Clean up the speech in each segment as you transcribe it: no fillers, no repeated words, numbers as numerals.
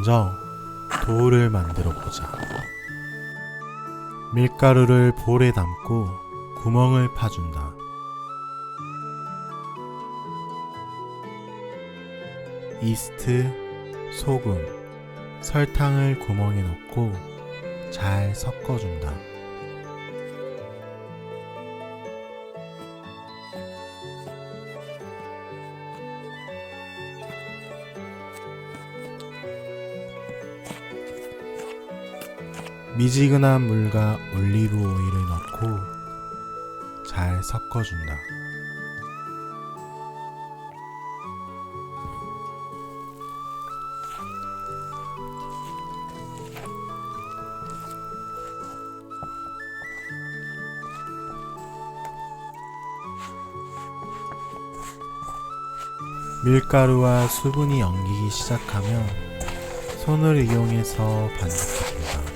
먼저 도우를 만들어 보자. 밀가루를 볼에 담고 구멍을 파준다. 이스트, 소금, 설탕을 구멍에 넣고 잘 섞어준다. 미지근한 물과 올리브 오일을 넣고 잘 섞어준다. 밀가루와 수분이 엉기기 시작하면 손을 이용해서 반죽해준다.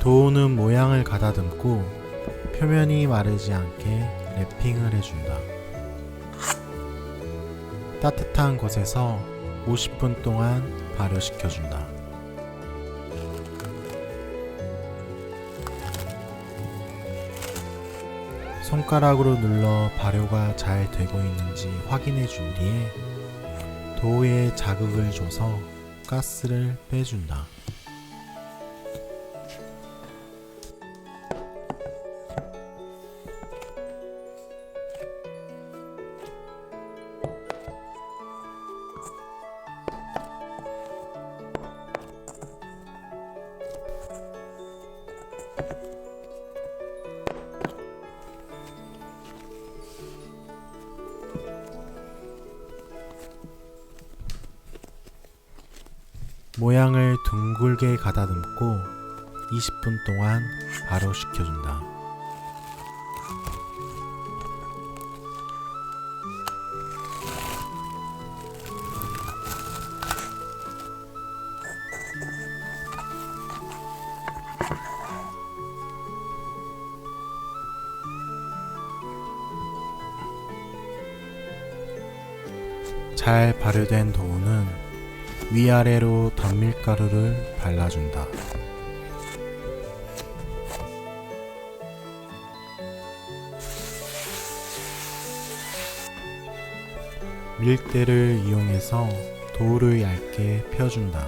도우는 모양을 가다듬고 표면이 마르지 않게 랩핑을 해준다. 따뜻한 곳에서 50분 동안 발효시켜준다. 손가락으로 눌러 발효가 잘 되고 있는지 확인해 준 뒤에 도우에 자극을 줘서 가스를 빼준다. 모양을 둥글게 가다듬고 20분 동안 발효시켜준다. 잘 발효된 도우는 위아래로 덧밀가루를 발라준다. 밀대를 이용해서 도우를 얇게 펴준다.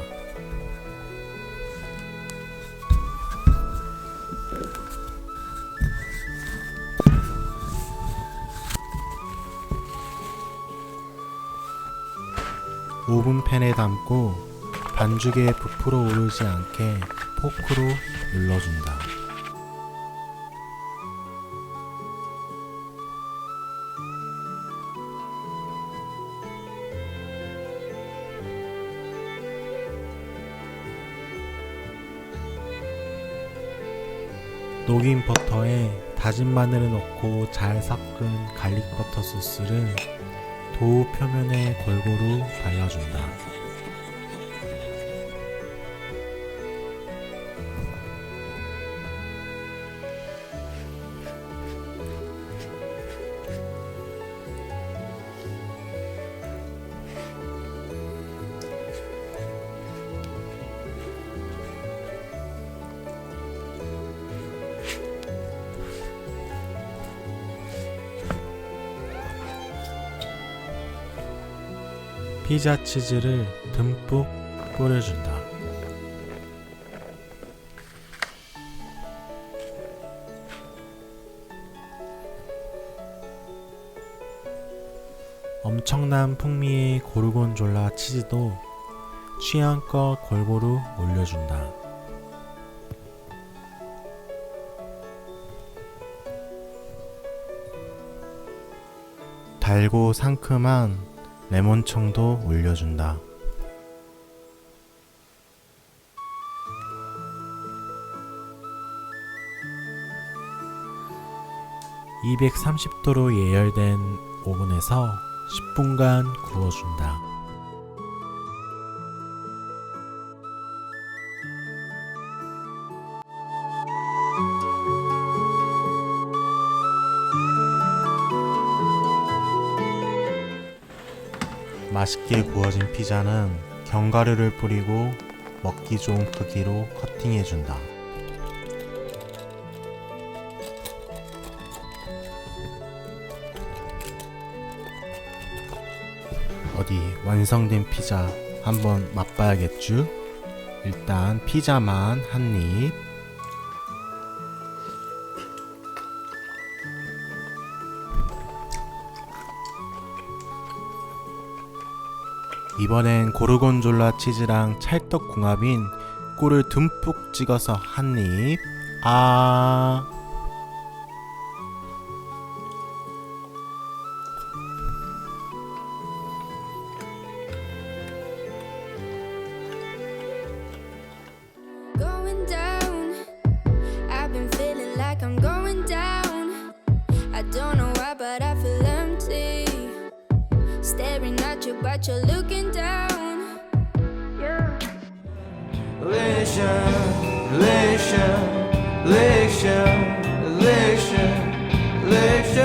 오븐팬에 담고 반죽에 부풀어 오르지 않게 포크로 눌러준다. 녹인 버터에 다진 마늘을 넣고 잘 섞은 갈릭 버터 소스를 도우 표면에 골고루 발라준다. 피자 치즈를 듬뿍 뿌려준다. 엄청난 풍미의 고르곤졸라 치즈도 취향껏 골고루 올려준다. 달고 상큼한 레몬청도 올려준다. 230도로 예열된 오븐에서 10분간 구워준다. 맛있게 구워진 피자는 견과류를 뿌리고 먹기 좋은 크기로 커팅해준다. 어디 완성된 피자 한번 맛봐야겠죠? 일단 피자만 한 입. 이번엔 고르곤졸라 치즈랑 찰떡궁합인 꿀을 듬뿍 찍어서 한 입. 아. Going down. I've been feeling like I'm going down. I don't know why, but I feel empty. Staring at you, but you're looking down. Yeah. Elation, elation, elation, elation, elation.